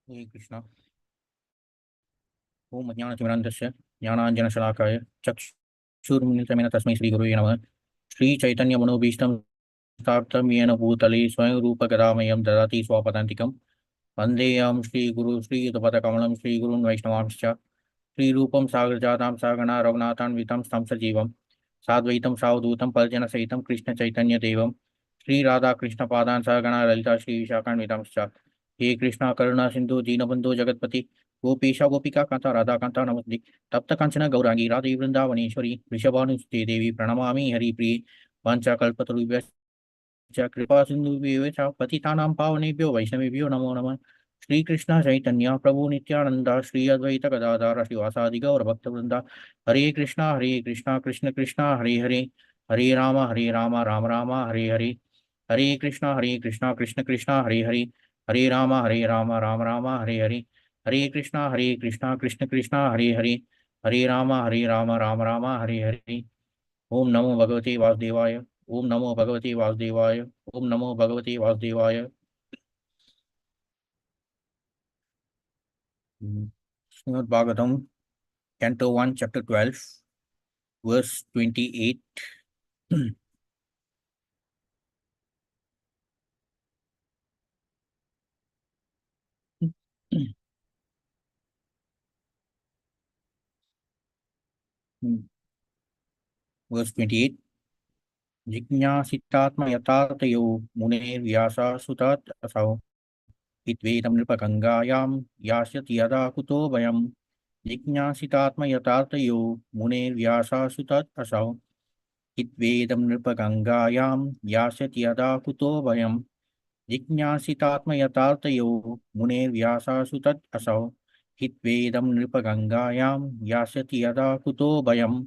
हे कृष्ण। ओम अज्ञानतिमिरान्धस्य ज्ञानाञ्जनशलाकाय चक्षुरुन्मिलितमेन तस्मै श्रीगुरुवे नमः। श्रीचैतन्यमनोभीष्टं स्थापितं येन भूतले स्वयं रूपकदामयं ददाति स्वपदान्तिकं। वन्देऽहं श्रीगुरु श्रीयुतपदकमलं श्रीगुरून् वैष्णवांश्च श्रीरूपं सागरजातां सागणा रघुनाथान्वितं तं सजीवं साद्वैतं सावधूतं परिजनसहितं कृष्णचैतन्यदेवं श्रीराधाकृष्णपादान् सागणा ललिता श्रीविशाखान्वितांश्च। हे कृष्णा करुणा सिन्धु दीनबन्धु जगत्पति गोपीशा गोपिका कांता राधा कांता नमस्ते। तप्त कांचन गौरांगी राधे वृंदावनेश्वरी वृषभानुसुते देवी प्रणमामि हरिप्रिये। वाञ्छाकल्पतरुभ्यश्च कृपा सिन्धुभ्यो च पतितानां पावनेभ्यो वैष्णवेभ्यो नमो नमः। श्रीकृष्ण चैतन्य प्रभु नित्यानंद श्री अद्वैत गदाधर श्रीवासादि गौर भक्तवृंदा। हरे कृष्णा कृष्ण कृष्णा हरे हरे हरे राम राम राम हरे हरे। हरे कृष्णा कृष्ण कृष्णा हरे हरे हरे राम राम हरे हरे। हरे कृष्णा कृष्ण कृष्णा हरे हरे हरे राम राम हरे हरे। ओम नमो भगवते वासुदेवाय। ओम नमो भगवते वासुदेवाय। ओम नमो भगवते वासुदेवाय। Srimad Bhagavatam, Canto 1, Chapter 12, verse 28. Verse 28. Jignasitatma yatatyo mune vyasa sutat asau itvedam nripagangayam yasyati yada kuto vayam. Jignasitatma yatatyo mune vyasa sutat asau itvedam nripagangayam yasyati yada kuto vayam. जिज्ञासितात्म यथार्थयो मुनेर्व्यासासु तत् असौ हित्वेदं नृपगंगायां यास्यति यदा कुतो भयम्।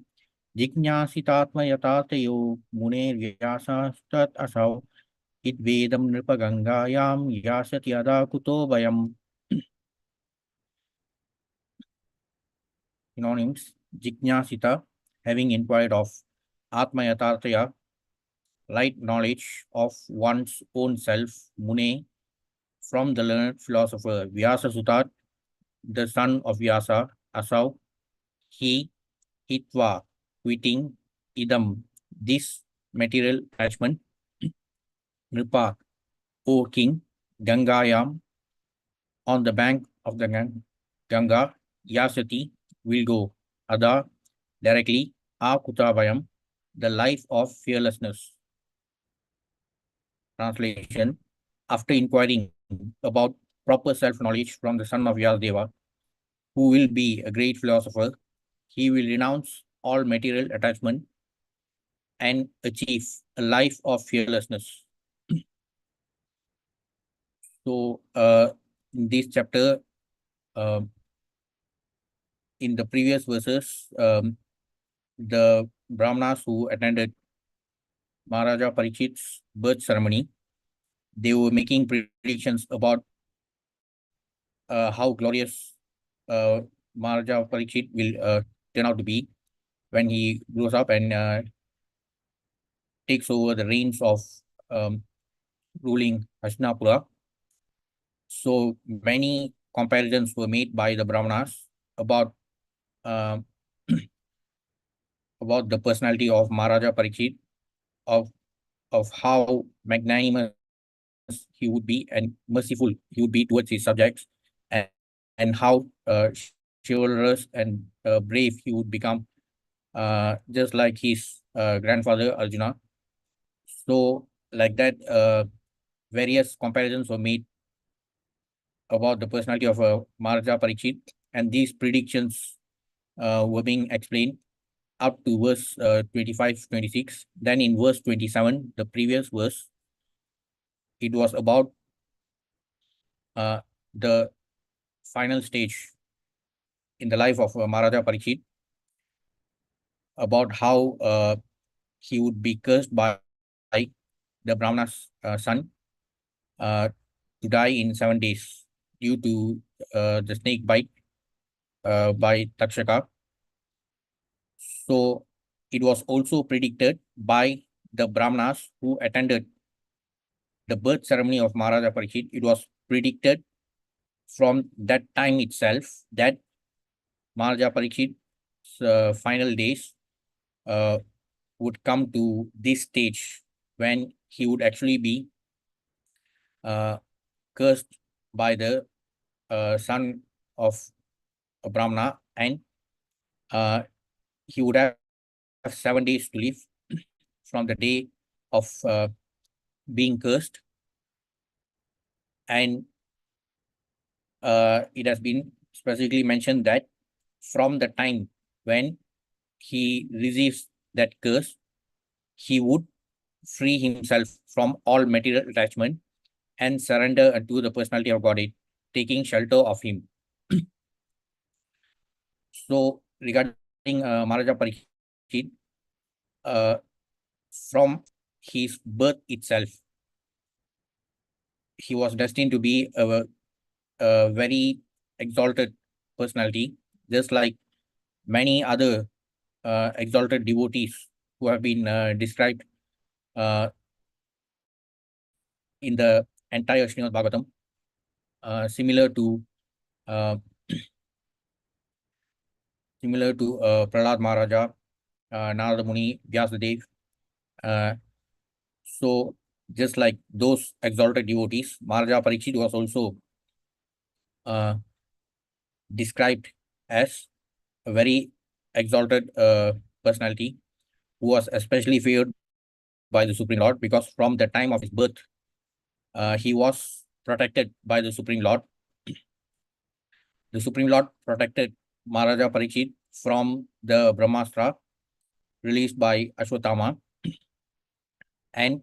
जिज्ञासितात्म यथार्थयो मुनेर्व्यासासु तत् असौ हित्वेदं नृपगंगायां यास्यति यदा कुतो भयम्। Synonyms: Jignasita, having inquired of; Atma Yatharthaya, light knowledge of one's own self; Mune, from the learned philosopher; Vyasa Sutat, the son of Vyasa; Asau, he; Hitva, quitting; Idam, this material attachment; Nripa, O king; Gangayam, on the bank of the Ganga; Yasati, will go; Ada, directly; Akutabhayam, the life of fearlessness. Translation: after inquiring about proper self-knowledge from the son of Vyasadeva, who will be a great philosopher, he will renounce all material attachment and achieve a life of fearlessness. So, in this chapter, in the previous verses, the Brahmanas who attended Maharaja Parikshit's birth ceremony, they were making predictions about how glorious Maharaja Parikshit will turn out to be when he grows up and takes over the reins of ruling Hastinapura. So many comparisons were made by the Brahmanas about uh, about the personality of Maharaja Parikshit, of how magnanimous he would be and merciful he would be towards his subjects, and, and how chivalrous and brave he would become, just like his grandfather Arjuna. So, like that, various comparisons were made about the personality of Maharaja Parikshit, and these predictions were being explained up to verse 25, 26. Then in verse 27, the previous verse, it was about the final stage in the life of Maharaja Parikshit, about how he would be cursed by the Brahmana's son to die in 7 days due to the snake bite by Takshaka. So it was also predicted by the Brahmanas who attended the birth ceremony of Maharaja Parikshit. It was predicted from that time itself that Maharaja Parikshit's final days uh, would come to this stage when he would actually be uh, cursed by the son of a Brahmana, and uh, he would have 7 days to live from the day of being cursed. And it has been specifically mentioned that from the time when he receives that curse, he would free himself from all material attachment and surrender unto the personality of Godhead, taking shelter of him. So, regarding Maharaja Parikshit, uh, from his birth itself, he was destined to be a very exalted personality, just like many other exalted devotees who have been described uh, in the entire Srimad Bhagavatam, similar to uh, Prahlad Maharaja, Narada Muni, Vyasadev. Uh, so just like those exalted devotees, Maharaja Parikshit was also uh, described as a very exalted personality who was especially favored by the Supreme Lord, because from the time of his birth, he was protected by the Supreme Lord. The Supreme Lord protected Maharaja Parikshit from the Brahmastra released by Ashwatthama, and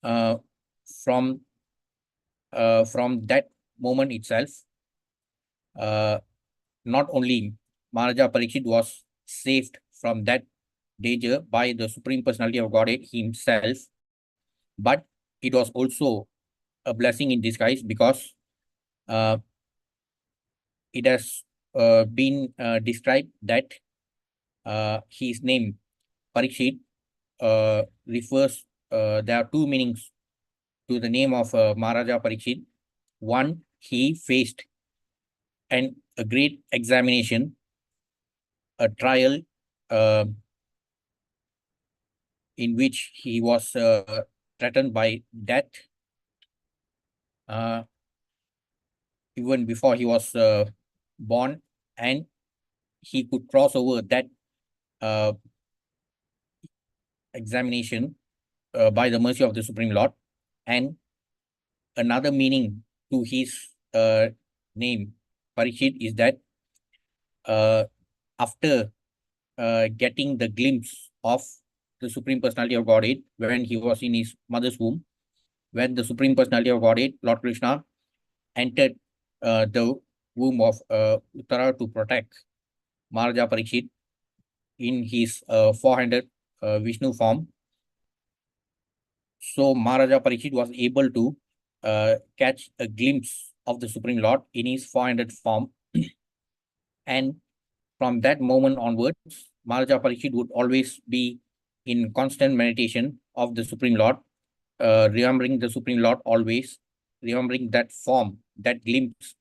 uh, from that moment itself, uh, not only Maharaja Parikshit was saved from that danger by the Supreme Personality of Godhead himself, but it was also a blessing in disguise, because uh, it has been described that his name Parikshit refers, there are two meanings to the name of Maharaja Parikshit. One, he faced a great examination, a trial uh, in which he was threatened by death uh, even before he was born, and he could cross over that uh, examination by the mercy of the Supreme Lord. And another meaning to his name, Parikshit, is that uh, after getting the glimpse of the Supreme Personality of Godhead when he was in his mother's womb, when the Supreme Personality of Godhead, Lord Krishna, entered the womb of Uttara to protect Maharaja Parikshit in his four-handed Vishnu form. So Maharaja Parikshit was able to catch a glimpse of the Supreme Lord in his four-handed form. And from that moment onwards, Maharaja Parikshit would always be in constant meditation of the Supreme Lord, remembering the Supreme Lord always, remembering that form, that glimpse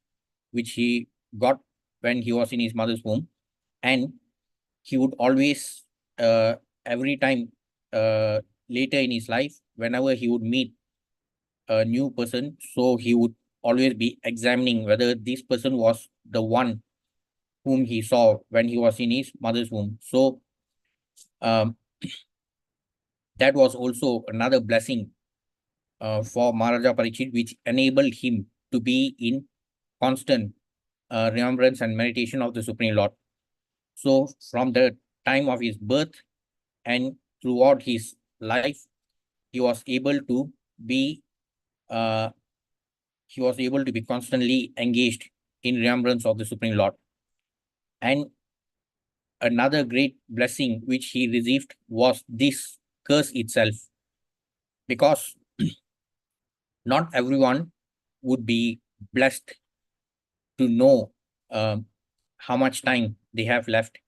which he got when he was in his mother's womb. And he would always, every time later in his life, whenever he would meet a new person, so he would always be examining whether this person was the one whom he saw when he was in his mother's womb. So um, that was also another blessing for Maharaja Parikshit, which enabled him to be in constant remembrance and meditation of the Supreme Lord. So from the time of his birth and throughout his life, he was able to be uh, constantly engaged in remembrance of the Supreme Lord. And another great blessing which he received was this curse itself, because not everyone would be blessed to know um, how much time they have left.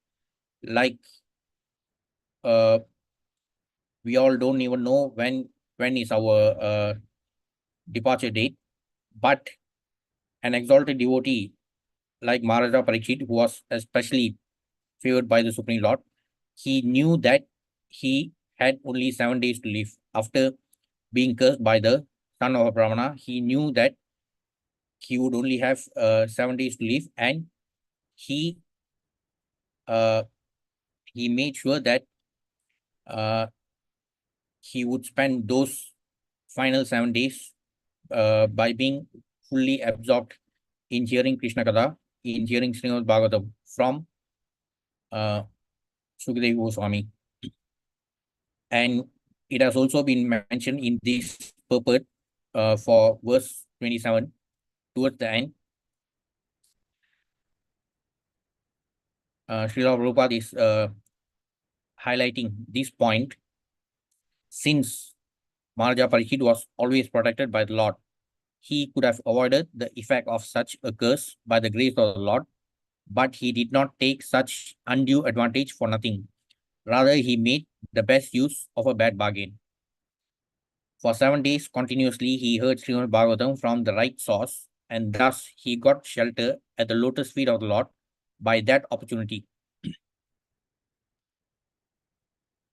Like uh, we all don't even know when is our departure date, but an exalted devotee like Maharaja Parikshit, who was especially favored by the Supreme Lord, he knew that he had only 7 days to live. After being cursed by the son of a Brahmana, he knew that he would only have 7 days to live, and he uh, he made sure that uh, he would spend those final 7 days by being fully absorbed in hearing Krishna Katha, in hearing Srimad Bhagavatam from uh, Sukadeva Goswami. And it has also been mentioned in this purport for verse 27 towards the end. Srila Prabhupada is highlighting this point. Since Maharaja Parikshit was always protected by the Lord, he could have avoided the effect of such a curse by the grace of the Lord, but he did not take such undue advantage for nothing. Rather, he made the best use of a bad bargain. For 7 days continuously, he heard Srimad Bhagavatam from the right source, and thus he got shelter at the lotus feet of the Lord by that opportunity.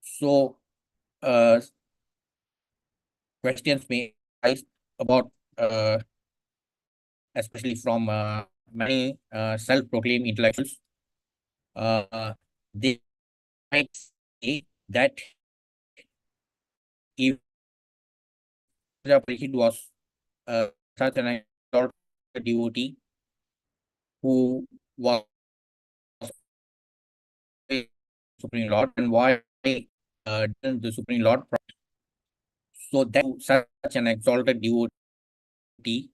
So, questions may arise about, especially from many self-proclaimed intellectuals. They might say that if Raja Parikshit was such an exalted devotee who was a Supreme Lord, and why didn't the Supreme Lord? So that such an exalted devotee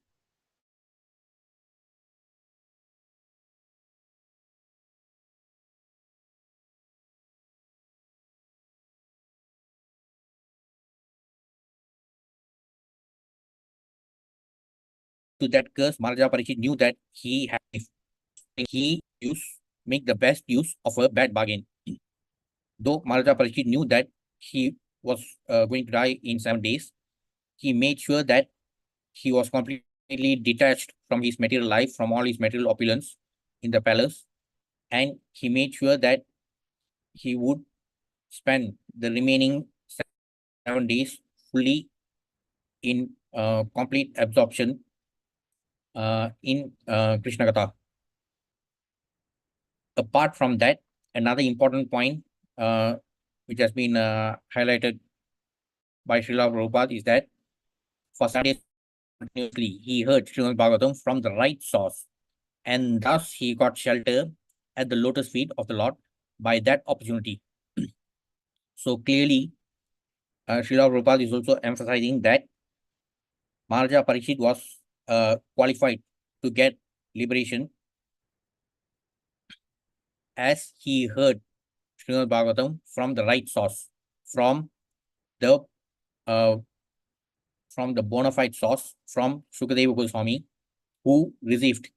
to that curse, Maharaja Parikshit knew that he make the best use of a bad bargain. Though Maharaja Parikshit knew that he was going to die in 7 days, he made sure that he was completely detached from his material life, from all his material opulence in the palace, and he made sure that he would spend the remaining 7 days fully in complete absorption in Krishna Katha. Apart from that, another important point which has been highlighted by Srila Prabhupada is that for 7 days continuously, he heard Srimad Bhagavatam from the right source, and thus he got shelter at the lotus feet of the Lord by that opportunity. So clearly, Srila Prabhupada is also emphasizing that Maharaja Parikshit was qualified to get liberation as he heard Srimad Bhagavatam from the right source, from the uh, bona fide source, from Sukadeva Goswami, who received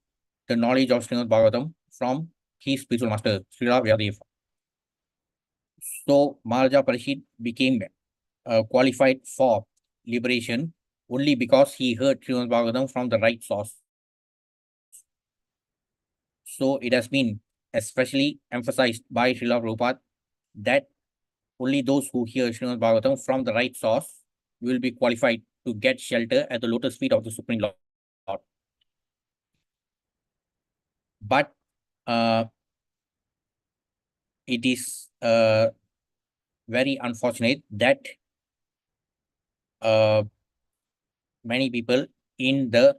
the knowledge of Srimad Bhagavatam from his spiritual master, Srila Vyasadeva. So Maharaja Parikshit became qualified for liberation only because he heard Srimad Bhagavatam from the right source. So it has been especially emphasized by Srila Prabhupada that only those who hear Srimad Bhagavatam from the right source will be qualified to get shelter at the lotus feet of the Supreme Lord. But it is very unfortunate that many people in the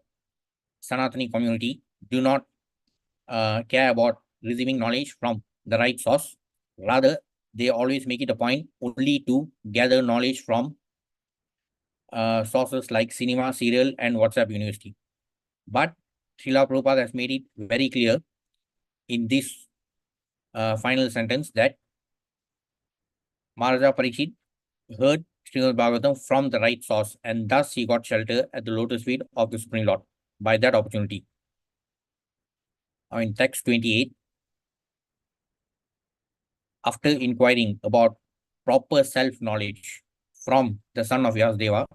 Sanatani community do not care about receiving knowledge from the right source. Rather, they always make it a point only to gather knowledge from sources like cinema, serial, and WhatsApp University. But Srila Prabhupada has made it very clear in this final sentence that Maharaja Parikshit heard Srimad Bhagavatam from the right source, and thus he got shelter at the lotus feet of the Supreme Lord by that opportunity. In text 28, after inquiring about proper self-knowledge from the son of Vyasadeva,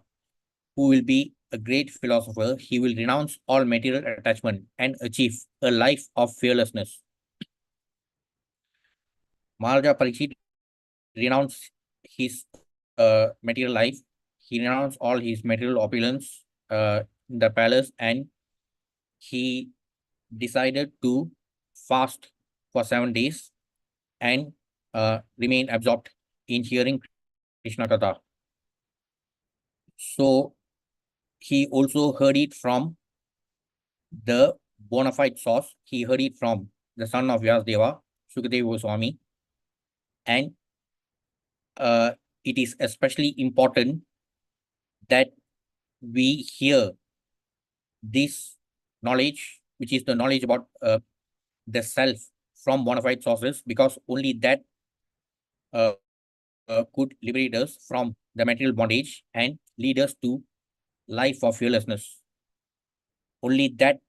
who will be a great philosopher, he will renounce all material attachment and achieve a life of fearlessness. Maharaja Parikshit renounced his material life. He renounced all his material opulence in the palace, and he decided to fast for 7 days and remain absorbed in hearing Krishna Katha. So he also heard it from the bona fide source. He heard it from the son of Vyasdeva, Sukadeva Goswami, and it is especially important that we hear this knowledge, which is the knowledge about the self from bona fide sources, because only that could liberate us from the material bondage and lead us to life of fearlessness. Only that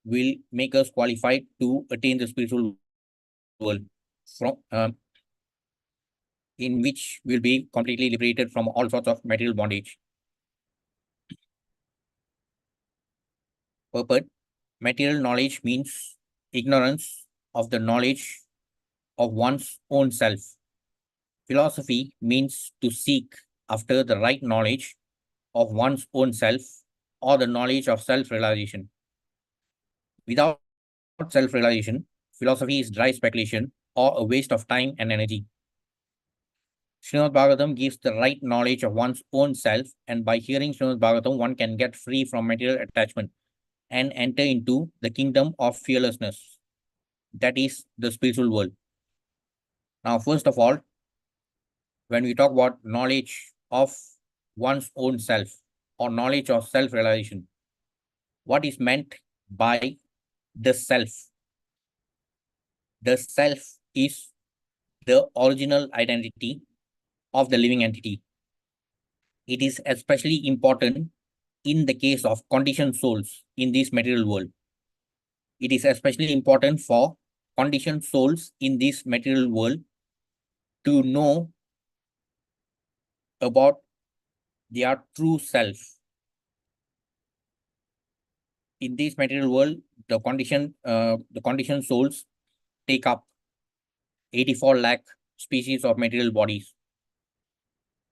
will make us qualified to attain the spiritual world, from in which we'll be completely liberated from all sorts of material bondage. Purport: material knowledge means ignorance of the knowledge of one's own self. Philosophy means to seek after the right knowledge of one's own self, or the knowledge of self-realization. Without self-realization, philosophy is dry speculation or a waste of time and energy. Srimad Bhagavatam gives the right knowledge of one's own self, and by hearing Srimad Bhagavatam, one can get free from material attachment and enter into the kingdom of fearlessness. That is the spiritual world. Now, first of all, when we talk about knowledge of one's own self or knowledge of self-realization, what is meant by the self? The self is the original identity of the living entity. It is especially important in the case of conditioned souls in this material world. It is especially important for conditioned souls in this material world to know about their true self. In this material world, the conditioned souls take up 84 lakh species of material bodies.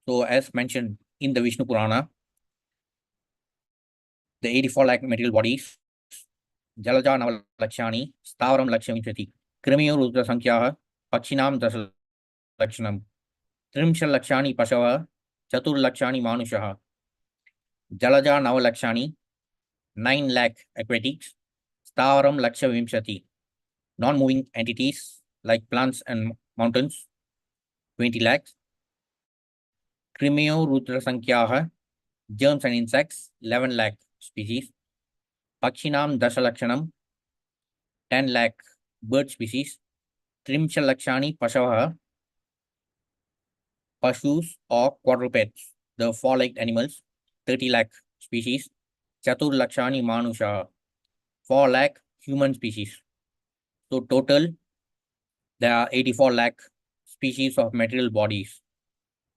So, as mentioned in the Vishnu Purana, the 84 lakh material bodies, Jalaja Naval Lakshani, Stavaram Lakshami, Krimiyo Rudra Sankhyaha, Pachinam Dasa Lakshanam, Trimshal Lakshani Pashava, Chatur Lakshani Manushaha, Jalaja Naval Lakshani, 9 lakh aquatics, Stavaram Laksha Vimshati, non-moving entities like plants and mountains, 20 lakhs, Krimiyo Rudra Sankhyaha, germs and insects, 11 lakh species, Pakshinam Dasalakshanam, 10 lakh bird species, Trimshal Lakshani Pashavaha, Pashus or quadrupeds, the four-legged animals, 30 lakh species, Chatur Lakshani Manusha, 4 lakh human species. So total, there are 84 lakh species of material bodies.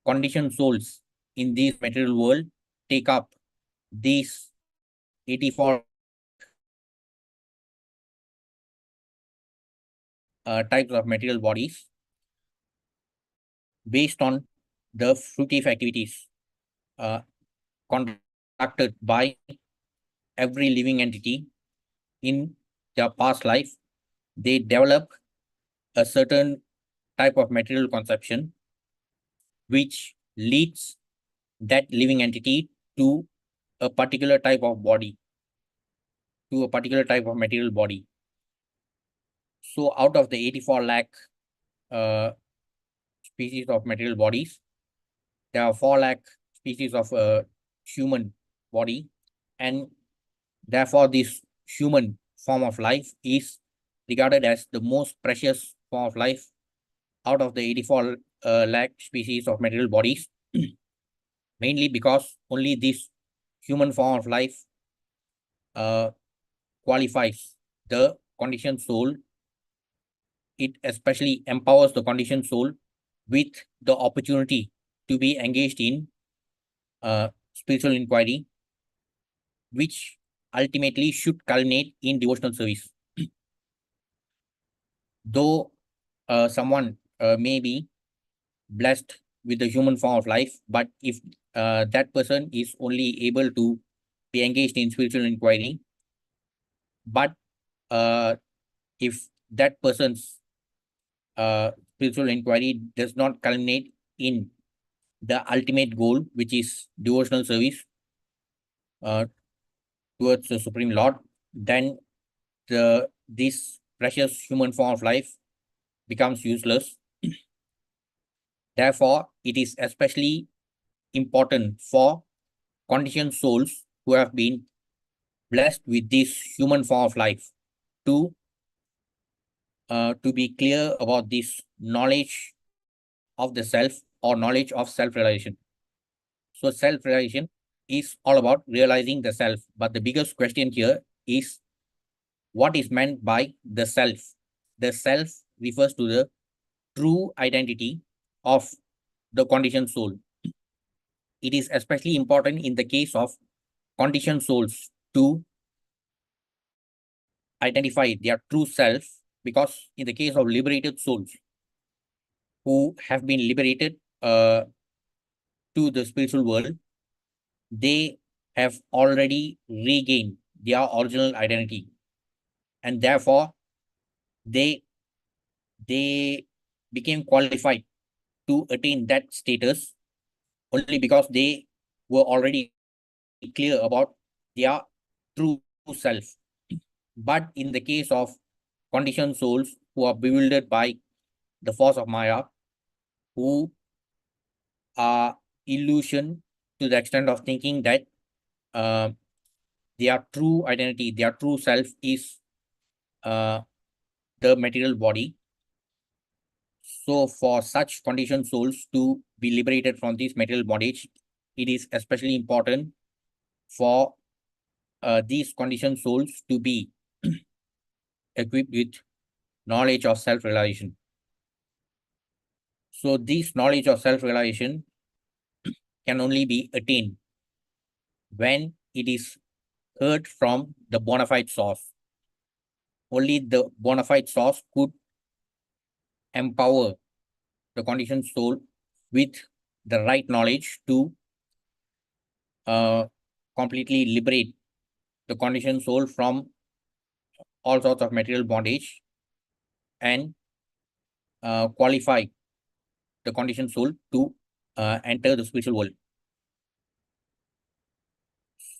Conditioned souls in this material world take up these 84 types of material bodies based on the fruitive activities conducted by every living entity in their past life. They develop a certain type of material conception which leads that living entity to a particular type of body, to a particular type of material body. So out of the 84 lakh species of material bodies, there are 4 lakh species of human body, and therefore this human form of life is regarded as the most precious form of life out of the 84 lakh species of material bodies, mainly because only this human form of life qualifies the conditioned soul. It especially empowers the conditioned soul with the opportunity to be engaged in spiritual inquiry, which ultimately should culminate in devotional service. Though someone may be blessed with the human form of life, but if that person is only able to be engaged in spiritual inquiry, but if that person's spiritual inquiry does not culminate in the ultimate goal, which is devotional service uh, towards the Supreme Lord, then this precious human form of life becomes useless. Therefore, it is especially important for conditioned souls who have been blessed with this human form of life to be clear about this knowledge of the self or knowledge of self-realization. So self-realization is all about realizing the self. But the biggest question here is what is meant by the self? The self refers to the true identity of the conditioned soul. It is especially important in the case of conditioned souls to identify their true self, because in the case of liberated souls who have been liberated to the spiritual world, they have already regained their original identity, and therefore they they became qualified to attain that status only because they were already clear about their true self. But in the case of conditioned souls who are bewildered by the force of Maya, who are illusion to the extent of thinking that uh, their true identity, their true self is uh, the material body. So for such conditioned souls to be liberated from this material bondage, it is especially important for these conditioned souls to be equipped with knowledge of self-realization. So this knowledge of self-realization can only be attained when it is heard from the bona fide source. Only the bona fide source could empower the conditioned soul with the right knowledge to uh, completely liberate the conditioned soul from all sorts of material bondage and qualify the conditioned soul to enter the spiritual world.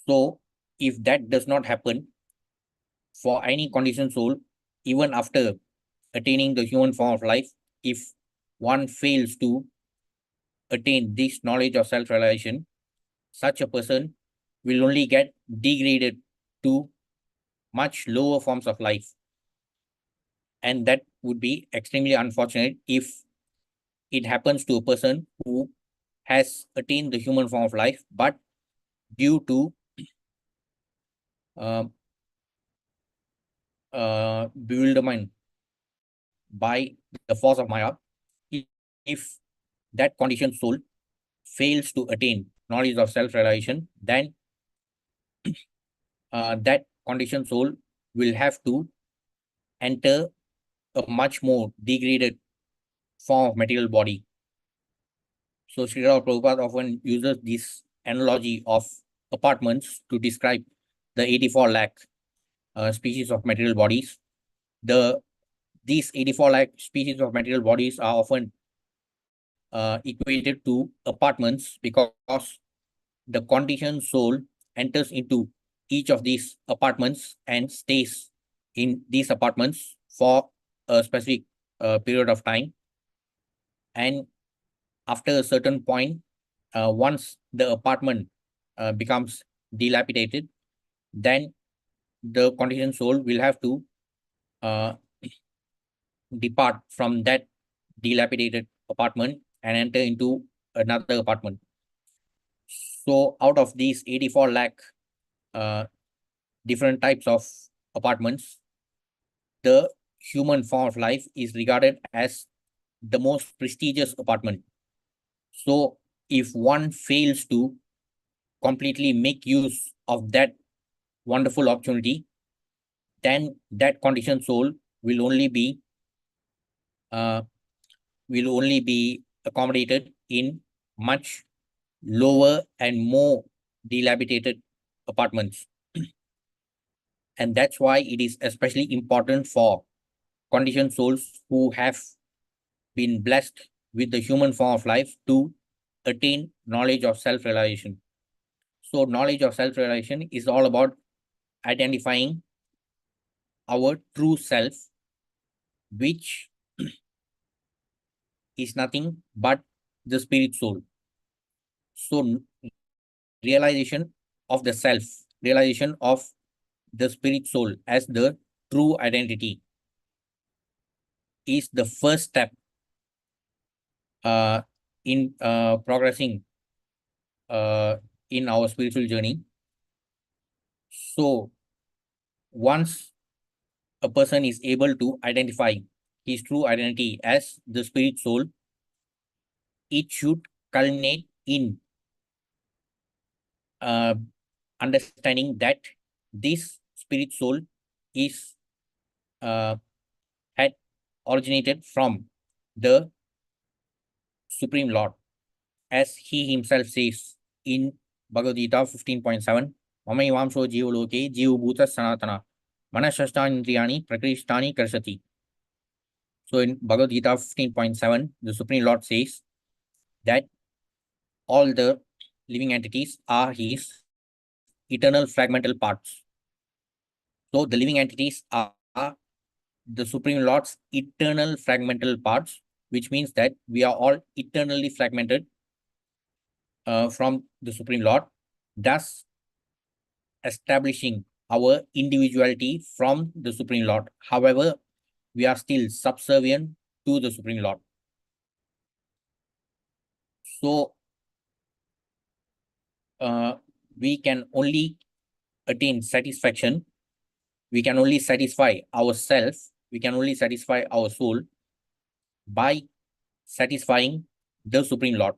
So, if that does not happen for any conditioned soul, even after attaining the human form of life, if one fails to attain this knowledge of self-realization, such a person will only get degraded to much lower forms of life. And that would be extremely unfortunate if it happens to a person who has attained the human form of life, but due to uh, bewilderment by the force of Maya, if that conditioned soul fails to attain knowledge of self-realization, then that conditioned soul will have to enter a much more degraded form of material body. So Srila Prabhupada often uses this analogy of apartments to describe the 84 lakh species of material bodies. These 84 lakh species of material bodies are often equated to apartments because the conditioned soul enters into each of these apartments and stays in these apartments for a specific period of time. And after a certain point, once the apartment becomes dilapidated, then the conditioned soul will have to uh, depart from that dilapidated apartment and enter into another apartment. So out of these 84 lakh uh, different types of apartments, the human form of life is regarded as the most prestigious apartment. So if one fails to completely make use of that wonderful opportunity, then that conditioned soul will only be accommodated in much lower and more dilapidated apartments. And that's why it is especially important for conditioned souls who have been blessed with the human form of life to attain knowledge of self-realization. So knowledge of self-realization is all about identifying our true self, which is nothing but the spirit soul. So realization of the self, realization of the spirit soul as the true identity is the first step in progressing in our spiritual journey. So once a person is able to identify his true identity as the spirit soul, it should culminate in understanding that this spirit soul is had originated from the Supreme Lord, as he himself says in Bhagavad Gita 15.7, Mamayamso Jivaloke Jivabhuta Sanatana Manashashtanitriyani Prakrishtani Karsati. So in Bhagavad Gita 15.7, the Supreme Lord says that all the living entities are his eternal fragmental parts. So the living entities are the Supreme Lord's eternal fragmental parts, which means that we are all eternally fragmented from the Supreme Lord, thus establishing our individuality from the Supreme Lord. However, we are still subservient to the Supreme Lord. So we can only attain satisfaction, we can only satisfy ourselves, we can only satisfy our soul by satisfying the Supreme Lord.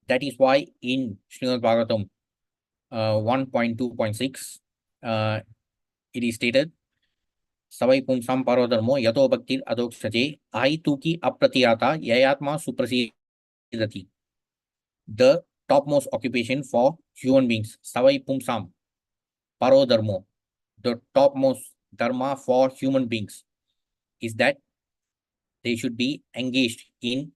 That is why in Srimad Bhagavatam 1.2.6, it is stated, Savai Pumsam Parodharmo Yato Bhaktir Adoksaje Ahituki Apratiyata Yayatma Suprasidati. The topmost occupation for human beings, Savai Pumsam Parodharmo, the topmost dharma for human beings is that they should be engaged in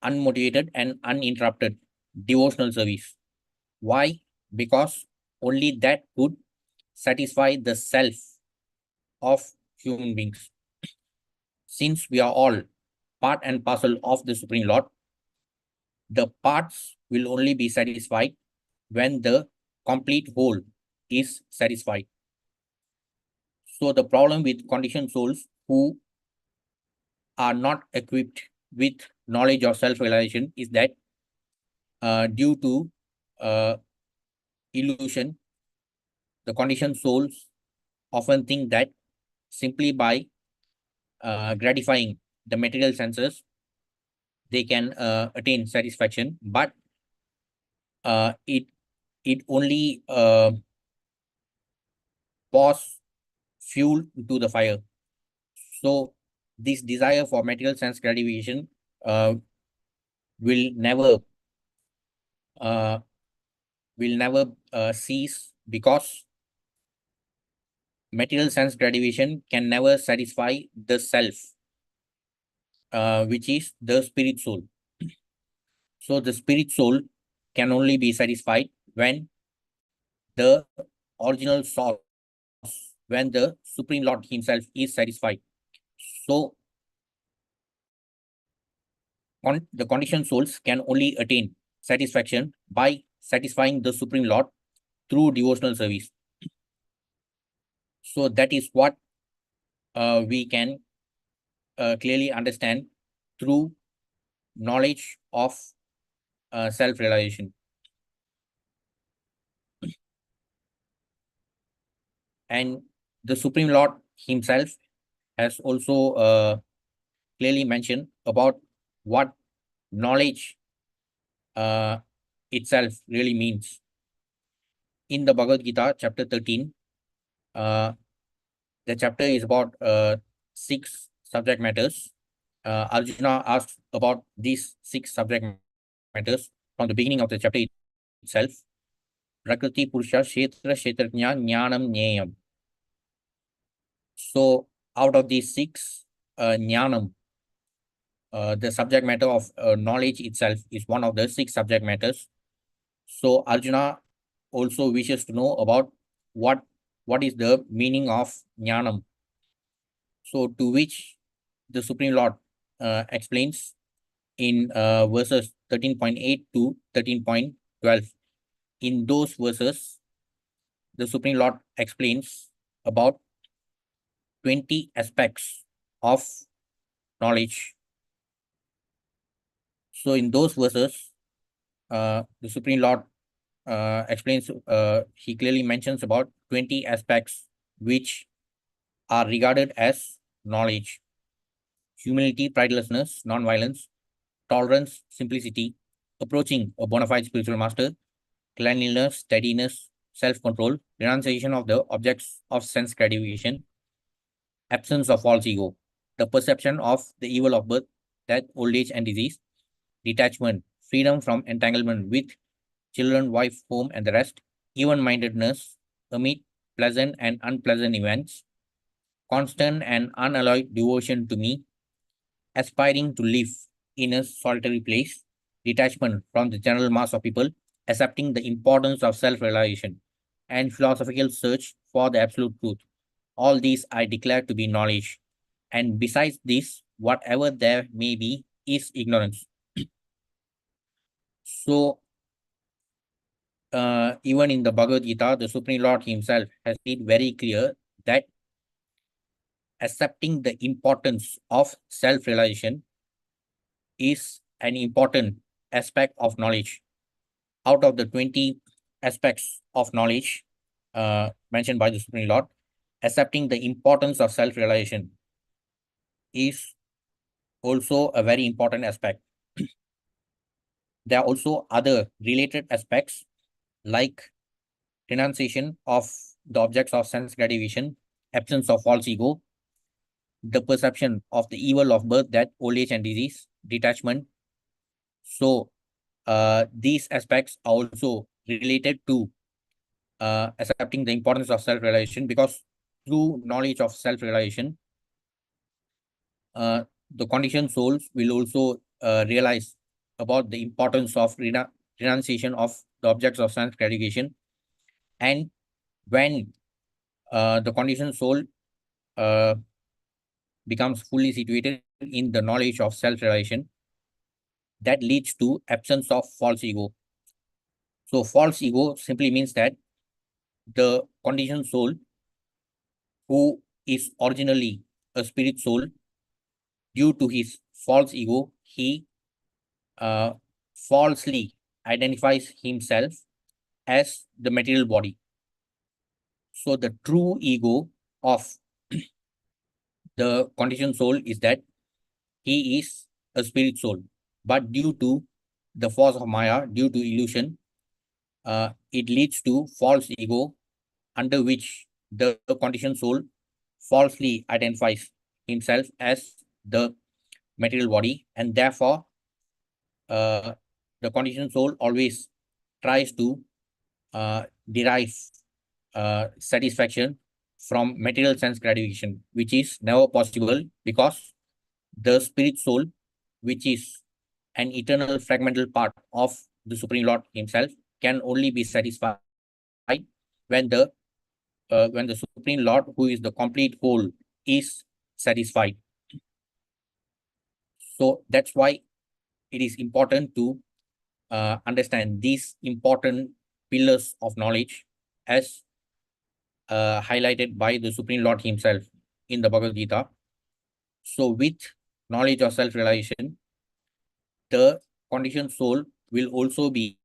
unmotivated and uninterrupted devotional service. Why? Because only that could satisfy the self of human beings. Since we are all part and parcel of the Supreme Lord, the parts will only be satisfied when the complete whole is satisfied. So the problem with conditioned souls who are not equipped with knowledge of self-realization is that due to illusion, the conditioned souls often think that simply by gratifying the material senses, they can attain satisfaction, but it only pours fuel to the fire. So this desire for material sense gratification will never cease, because material sense gratification can never satisfy the self, which is the spirit soul. So the spirit soul can only be satisfied when the original source, when the Supreme Lord himself is satisfied. So the conditioned souls can only attain satisfaction by satisfying the Supreme Lord through devotional service. So that is what we can clearly understand through knowledge of self-realization. And the Supreme Lord himself has also clearly mentioned about what knowledge itself really means. in the Bhagavad Gita, chapter 13, the chapter is about 6 subject matters. Arjuna asks about these 6 subject matters from the beginning of the chapter itself. Prakriti, Purusha, Kshetra, Kshetrajna, Jnanam, Nyayam. So, out of these 6, Jnanam, the subject matter of knowledge itself is one of the 6 subject matters. So, Arjuna also wishes to know about what is the meaning of Jnanam. So, to which the Supreme Lord explains in verses 13.8 to 13.12. In those verses, the Supreme Lord explains about 20 aspects of knowledge. So, in those verses, the Supreme Lord explains, he clearly mentions about 20 aspects which are regarded as knowledge: humility, pridelessness, non-violence, tolerance, simplicity, approaching a bona fide spiritual master, cleanliness, steadiness, self-control, renunciation of the objects of sense gratification, absence of false ego, the perception of the evil of birth, death, old age, and disease, detachment, freedom from entanglement with children, wife, home, and the rest, even-mindedness amid pleasant and unpleasant events, constant and unalloyed devotion to me, aspiring to live in a solitary place, detachment from the general mass of people, accepting the importance of self-realization, and philosophical search for the absolute truth. All these I declare to be knowledge. And besides this, whatever there may be is ignorance. So, even in the Bhagavad Gita, the Supreme Lord himself has made very clear that accepting the importance of self-realization is an important aspect of knowledge. Out of the 20 aspects of knowledge mentioned by the Supreme Lord, accepting the importance of self-realization is also a very important aspect. There are also other related aspects like renunciation of the objects of sense gratification, absence of false ego, the perception of the evil of birth, death, old age, and disease, detachment. So, these aspects are also related to accepting the importance of self-realization, because through knowledge of self-realization, the conditioned souls will also realize about the importance of renunciation of the objects of sense gratification. And when the conditioned soul uh, becomes fully situated in the knowledge of self-realization, that leads to absence of false ego. So false ego simply means that the conditioned soul, who is originally a spirit soul, due to his false ego, he uh, falsely identifies himself as the material body. So the true ego of the conditioned soul is that he is a spirit soul. But due to the force of Maya, due to illusion, it leads to false ego, under which the conditioned soul falsely identifies himself as the material body, and therefore uh, the conditioned soul always tries to derive satisfaction from material sense gratification, which is never possible, because the spirit soul, which is an eternal fragmental part of the Supreme Lord himself, can only be satisfied when the Supreme Lord, who is the complete whole, is satisfied. So that's why it is important to understand these important pillars of knowledge as highlighted by the Supreme Lord himself in the Bhagavad Gita. So with knowledge of self-realization, the conditioned soul will also be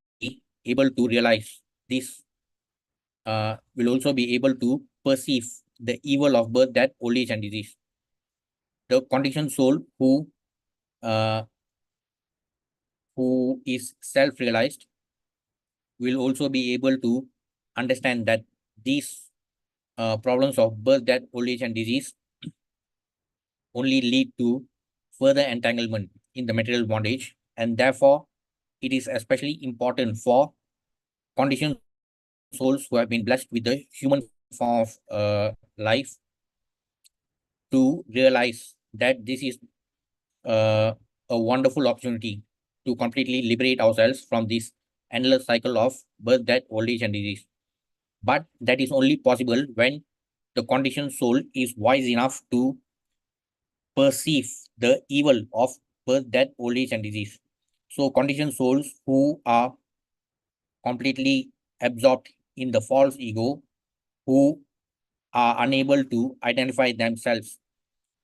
able to realize this, will also be able to perceive the evil of birth, death, old age, and disease. The conditioned soul uh, who is self-realized will also be able to understand that these problems of birth, death, old age, and disease only lead to further entanglement in the material bondage, and therefore it is especially important for conditioned souls who have been blessed with the human form of life to realize that this is uh, a wonderful opportunity to completely liberate ourselves from this endless cycle of birth, death, old age, and disease. But that is only possible when the conditioned soul is wise enough to perceive the evil of birth, death, old age, and disease. So, conditioned souls who are completely absorbed in the false ego, who are unable to identify themselves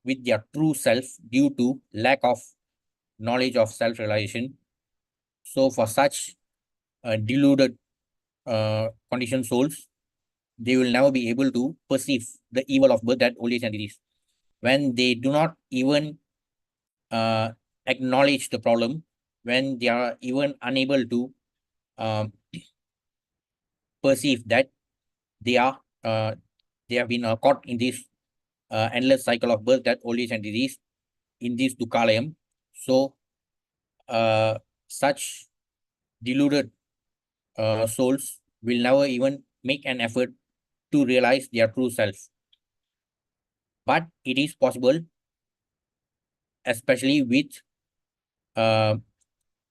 with their true self due to lack of knowledge of self realization. So, for such deluded conditioned souls, they will never be able to perceive the evil of birth, death, old age, and disease. When they do not even uh, acknowledge the problem, when they are even unable to um, perceive that they are they have been caught in this endless cycle of birth, death, old age, and disease in this dukkhalayam. So, uh, such deluded souls will never even make an effort to realize their true self. But it is possible, especially with uh,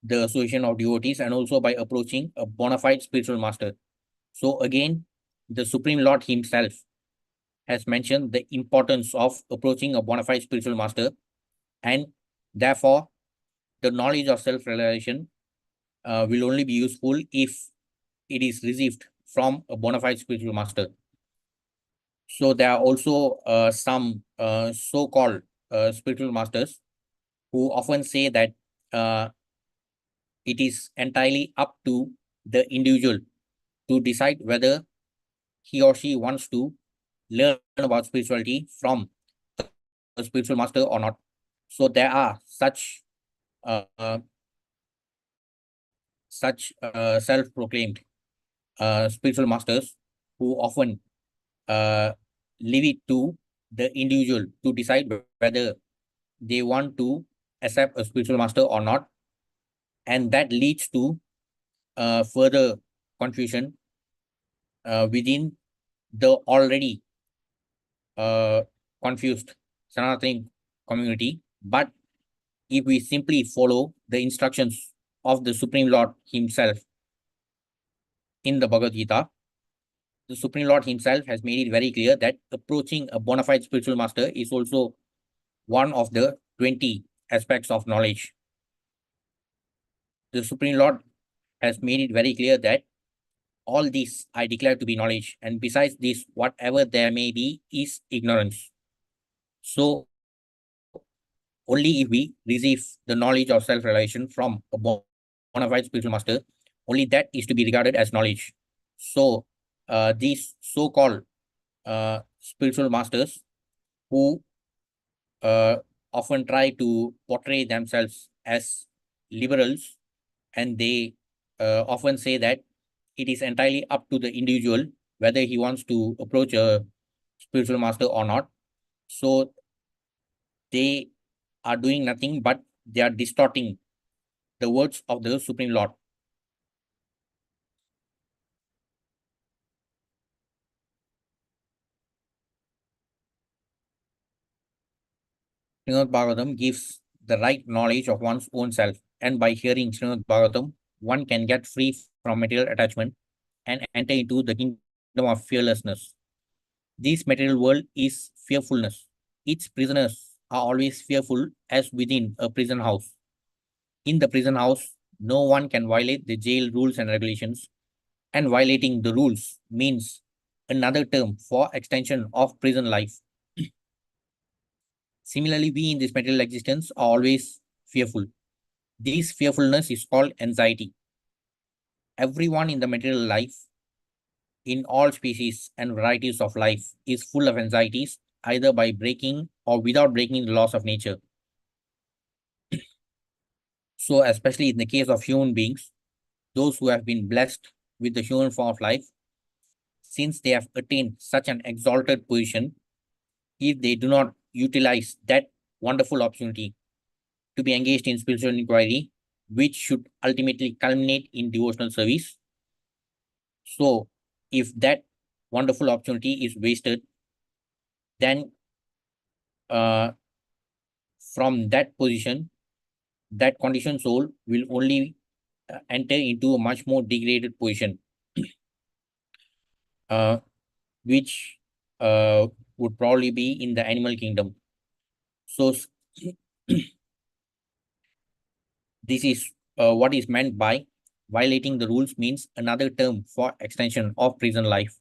the association of devotees and also by approaching a bona fide spiritual master. So, again, the Supreme Lord Himself has mentioned the importance of approaching a bona fide spiritual master, and therefore, the knowledge of self realization will only be useful if it is received from a bona fide spiritual master. So there are also some so-called spiritual masters who often say that uh, it is entirely up to the individual to decide whether he or she wants to learn about spirituality from a spiritual master or not. So there are uh, uh, such self-proclaimed spiritual masters who often uh, leave it to the individual to decide whether they want to accept a spiritual master or not, and that leads to further confusion within the already uh, confused Sanatani community. But if we simply follow the instructions of the Supreme Lord Himself in the Bhagavad Gita, the Supreme Lord Himself has made it very clear that approaching a bona fide spiritual master is also one of the 20 aspects of knowledge. The Supreme Lord has made it very clear that all these I declare to be knowledge, and besides this, whatever there may be is ignorance. So, only if we receive the knowledge of self realization from a bona fide spiritual master, only that is to be regarded as knowledge. So, these so called spiritual masters who uh, often try to portray themselves as liberals, and they often say that it is entirely up to the individual whether he wants to approach a spiritual master or not. So they are doing nothing but they are distorting the words of the Supreme Lord. Srimad Bhagavatam gives the right knowledge of one's own self, and by hearing Srimad Bhagavatam, one can get free from material attachment and enter into the kingdom of fearlessness. This material world is fearfulness. Its prisoners are always fearful as within a prison house. In the prison house, no one can violate the jail rules and regulations, and violating the rules means another term for extension of prison life. Similarly, we in this material existence are always fearful. This fearfulness is called anxiety. Everyone in the material life, in all species and varieties of life, is full of anxieties, either by breaking or without breaking the laws of nature. So, especially in the case of human beings, those who have been blessed with the human form of life, since they have attained such an exalted position, if they do not utilize that wonderful opportunity to be engaged in spiritual inquiry, which should ultimately culminate in devotional service. So, if that wonderful opportunity is wasted, then from that position, that conditioned soul will only enter into a much more degraded position, uh, which would probably be in the animal kingdom. So, this is what is meant by violating the rules means another term for extension of prison life.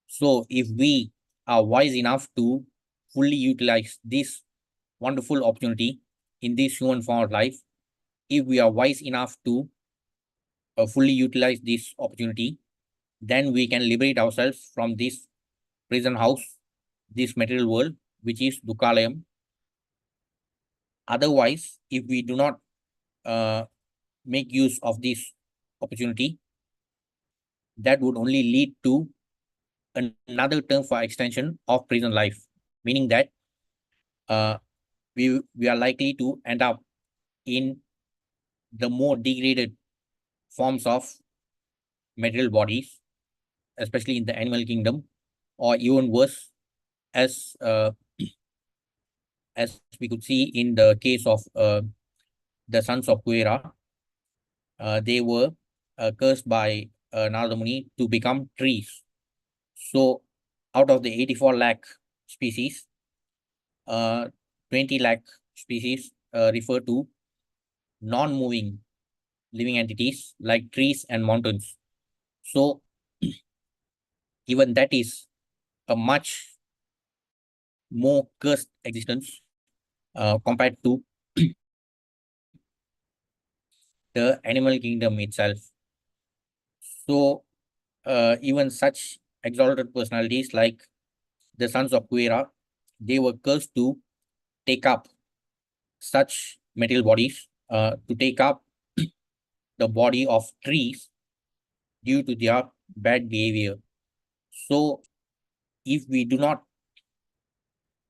So, if we are wise enough to fully utilize this wonderful opportunity in this human form of life, if we are wise enough to fully utilize this opportunity, then we can liberate ourselves from this prison house, this material world, which is Dukalayam. Otherwise, if we do not uh, make use of this opportunity, that would only lead to another term for extension of prison life, meaning that uh, we are likely to end up in the more degraded forms of material bodies, especially in the animal kingdom, or even worse, as as we could see in the case of the sons of Kuera. They were cursed by Narada Muni to become trees. So, out of the 84 lakh species, uh, 20 lakh species refer to non-moving living entities like trees and mountains. So, even that is a much more cursed existence compared to the animal kingdom itself. So, even such exalted personalities like the sons of Kuera, they were cursed to take up such material bodies, to take up the body of trees due to their bad behavior. So, if we do not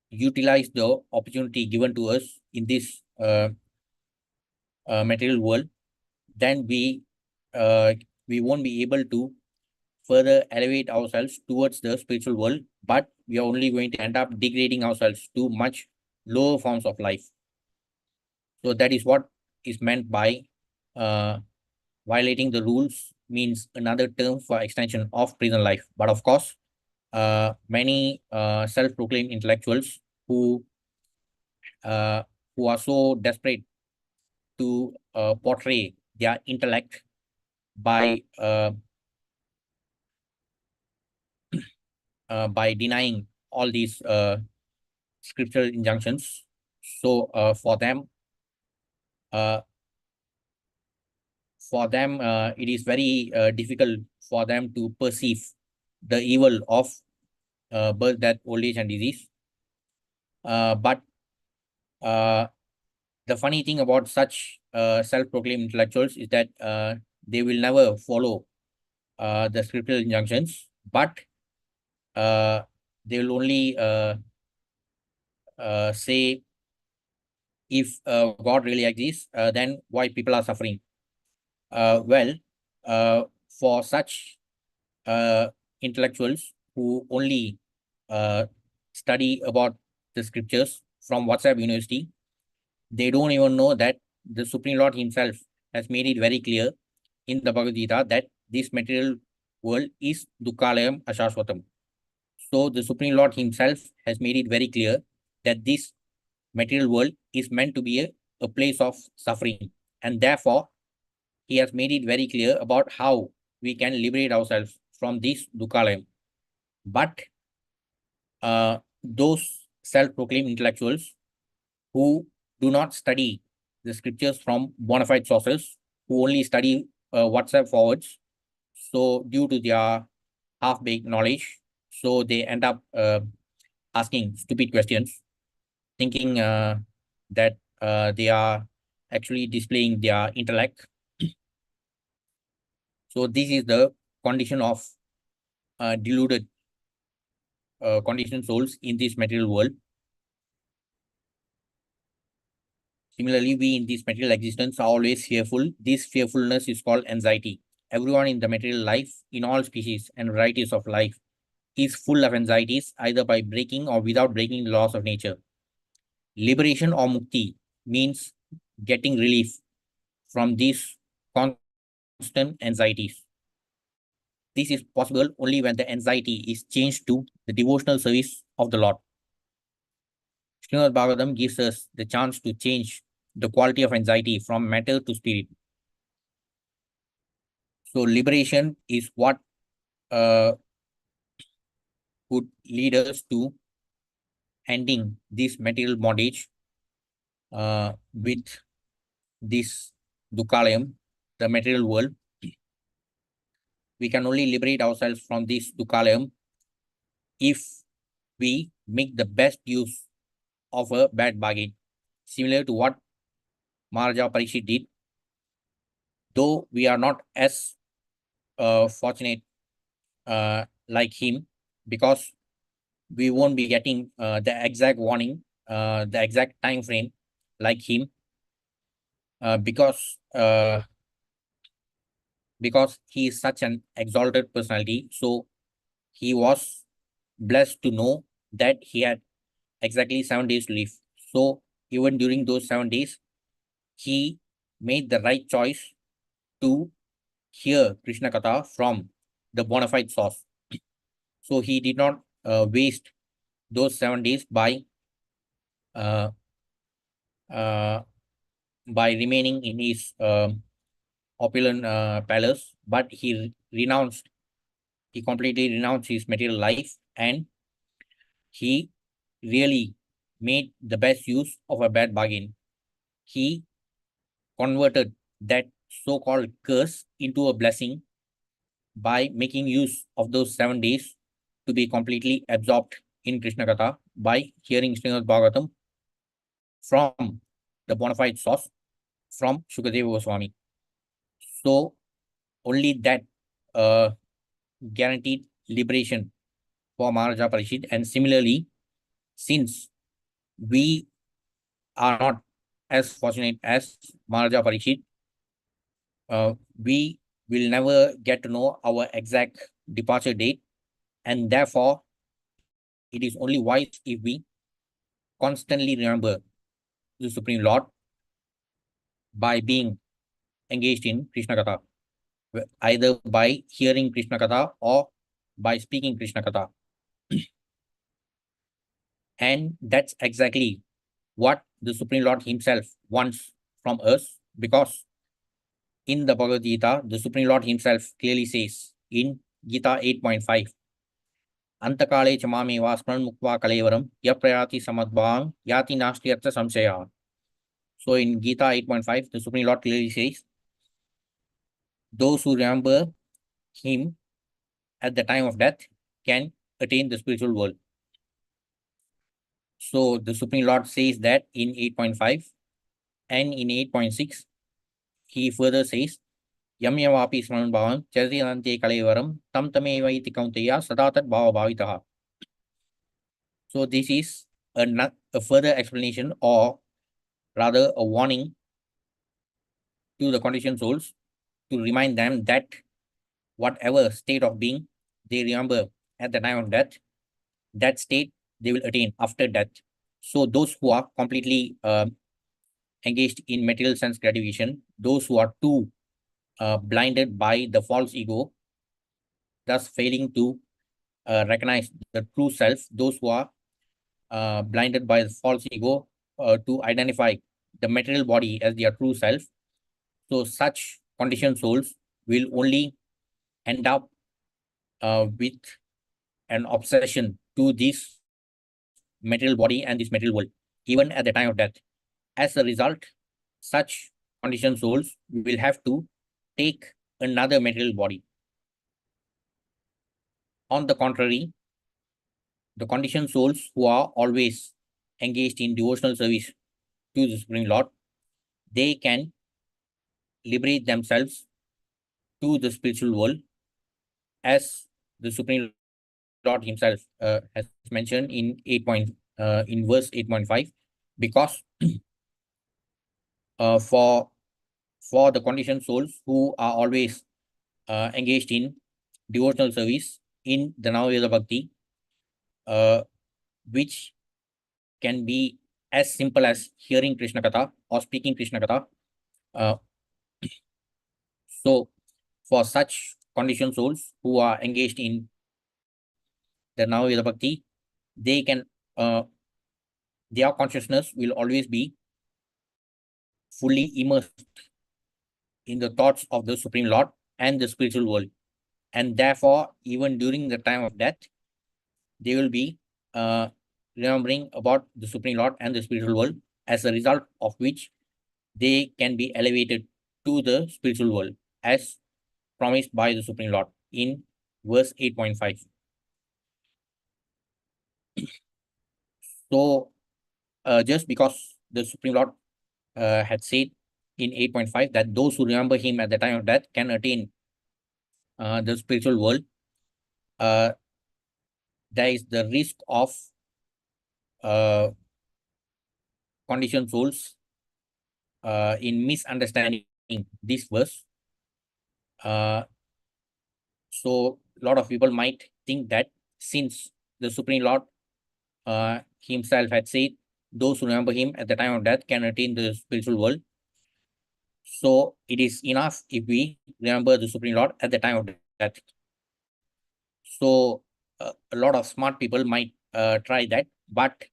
utilize the opportunity given to us in this material world, then uh, we won't be able to further elevate ourselves towards the spiritual world, but we are only going to end up degrading ourselves to much lower forms of life. So that is what is meant by uh, violating the rules means another term for extension of prison life. But of course, many self-proclaimed intellectuals uh, who are so desperate to portray their intellect by denying all these scriptural injunctions. So uh, for them, it is very difficult for them to perceive the evil of birth, death, old age, and disease. But uh, the funny thing about such self-proclaimed intellectuals is that they will never follow the scriptural injunctions, but uh, they will only say if God really exists, then why people are suffering. Well, for such uh, intellectuals who only uh, study about the scriptures from WhatsApp University, they don't even know that the Supreme Lord Himself has made it very clear in the Bhagavad Gita that this material world is Dukkalayam Ashashwatam. So the Supreme Lord Himself has made it very clear that this material world is meant to be a place of suffering. And therefore, He has made it very clear about how we can liberate ourselves from this Dukkalayam. But those self-proclaimed intellectuals who do not study the scriptures from bona fide sources, who only study WhatsApp forwards, so due to their half-baked knowledge, so they end up asking stupid questions, thinking that they are actually displaying their intellect. So this is the condition of deluded conditioned souls in this material world. Similarly, we in this material existence are always fearful. This fearfulness is called anxiety. Everyone in the material life, in all species and varieties of life, is full of anxieties, either by breaking or without breaking the laws of nature. Liberation or mukti means getting relief from these constant anxieties. This is possible only when the anxiety is changed to the devotional service of the Lord. Srimad Bhagavatam gives us the chance to change the quality of anxiety from matter to spirit. So liberation is what uh, would lead us to ending this material bondage with this dukkhalayam, the material world. We can only liberate ourselves from this dukkhalayam if we make the best use of a bad bargain, similar to what Maharaja Parikshit did. Though we are not as fortunate like him, because we won't be getting the exact warning, the exact time frame like him, because he is such an exalted personality. So he was blessed to know that he had exactly 7 days to live. So even during those 7 days, he made the right choice to hear Krishna Katha from the bona fide source. So he did not waste those 7 days uh, uh, by remaining in his opulent palace, but he completely renounced his material life, and he really made the best use of a bad bargain. He converted that so-called curse into a blessing by making use of those 7 days to be completely absorbed in Krishna Katha by hearing Srimad Bhagavatam from the bona fide source, from Shukadeva Goswami. So only that uh, guaranteed liberation for Maharaja Parikshit. And similarly, since we are not as fortunate as Maharaja Parikshit, we will never get to know our exact departure date, and therefore it is only wise if we constantly remember the Supreme Lord by being engaged in Krishna Katha, either by hearing Krishna Katha or by speaking Krishna Katha. And that's exactly what the Supreme Lord himself wants from us, because in the Bhagavad Gita, the Supreme Lord himself clearly says in Gita 8.5, Antakale chamami vasman mukva kalevaram yaprayati samadbham yati nasti artha samshaya. So in Gita 8.5, the Supreme Lord clearly says, those who remember him at the time of death can attain the spiritual world. So the Supreme Lord says that in 8.5, and in 8.6, he further says, Yamyavapi smaran bhavam charitanante kalevaram tam tameva iti kaunteya sadatat bhava bhavitaha. So this is a further explanation, or rather a warning to the conditioned souls, to remind them that whatever state of being they remember at the time of death, that state they will attain after death. So those who are completely engaged in material sense gratification, those who are too blinded by the false ego, thus failing to recognize the true self, those who are blinded by the false ego to identify the material body as their true self. So such conditioned souls will only end up with an obsession to this material body and this material world, even at the time of death. As a result, such conditioned souls will have to take another material body. On the contrary, the conditioned souls who are always engaged in devotional service to the Supreme Lord, they can liberate themselves to the spiritual world as the Supreme Lord himself has mentioned in in verse 8.5, because for the conditioned souls who are always engaged in devotional service in the Navaveda Bhakti, which can be as simple as hearing Krishna Katha or speaking Krishna Katha. Uh, so, for such conditioned souls who are engaged in the Navaveda Bhakti, they can, uh, their consciousness will always be fully immersed in the thoughts of the Supreme Lord and the spiritual world. And therefore, even during the time of death, they will be uh, remembering about the Supreme Lord and the spiritual world, as a result of which they can be elevated to the spiritual world, as promised by the Supreme Lord in verse 8.5. So, just because the Supreme Lord had said in 8.5 that those who remember him at the time of death can attain the spiritual world, uh, there is the risk of uh, conditioned souls in misunderstanding this verse. Uh, so a lot of people might think that since the Supreme Lord himself had said those who remember him at the time of death can attain the spiritual world, so it is enough if we remember the Supreme Lord at the time of death. So a lot of smart people might try that, but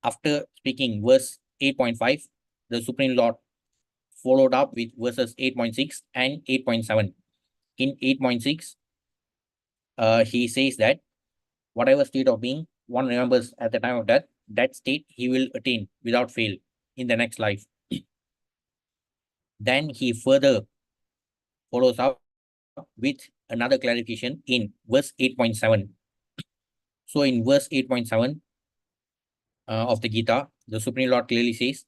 after speaking verse 8.5, the Supreme Lord followed up with verses 8.6 and 8.7. In 8.6, he says that whatever state of being one remembers at the time of death, that state he will attain without fail in the next life. Then he further follows up with another clarification in verse 8.7. So in verse 8.7 of the Gita, the Supreme Lord clearly says,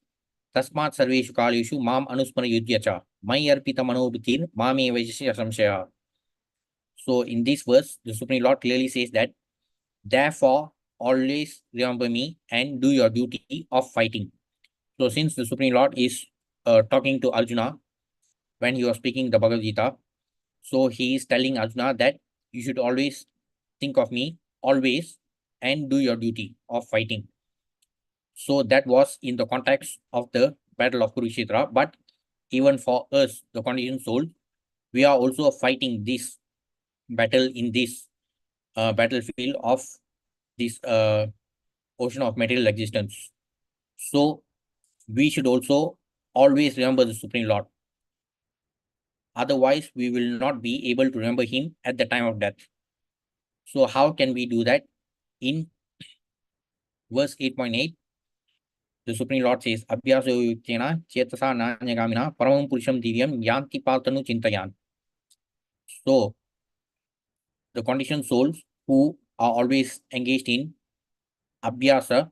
Tasmat sarveshu kaleshu mam anusmara yudhyacha mai arpita manobhutir mame vajasya samshaya. So in this verse, the Supreme Lord clearly says that, therefore, always remember me and do your duty of fighting. So since the Supreme Lord is talking to Arjuna when he was speaking the Bhagavad Gita, so he is telling Arjuna that you should always think of me, always, and do your duty of fighting. So that was in the context of the battle of Kurukshetra. But even for us, the conditioned soul, we are also fighting this battle in this battlefield of this ocean of material existence. So we should also always remember the Supreme Lord. Otherwise, we will not be able to remember him at the time of death. So how can we do that? In verse 8.8, the Supreme Lord says, Abhyaso yuktena chetasa nanyagamina paramam purusham divyam yanti partanu chintayan. So the conditioned souls who are always engaged in abhyasa,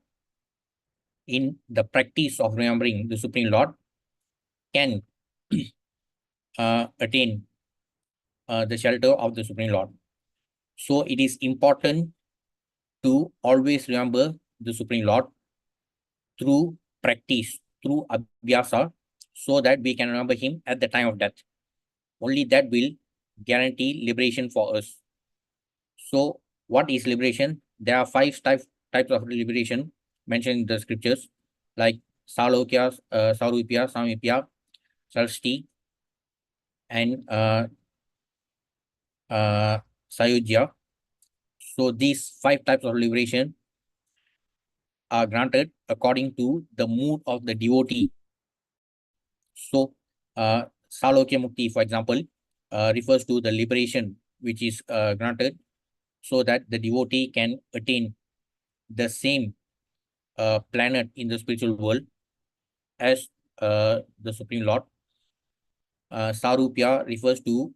in the practice of remembering the Supreme Lord, can attain the shelter of the Supreme Lord. So it is important to always remember the Supreme Lord through practice, through abhyasa, so that we can remember him at the time of death. Only that will guarantee liberation for us. So what is liberation? There are five types of liberation mentioned in the scriptures, like Salokya, Sarupya, Samipya, Sarsti, and Sayujya. So these five types of liberation are granted according to the mood of the devotee. So Salokya Mukti, for example, refers to the liberation which is granted so that the devotee can attain the same planet in the spiritual world as the Supreme Lord. Sarupya refers to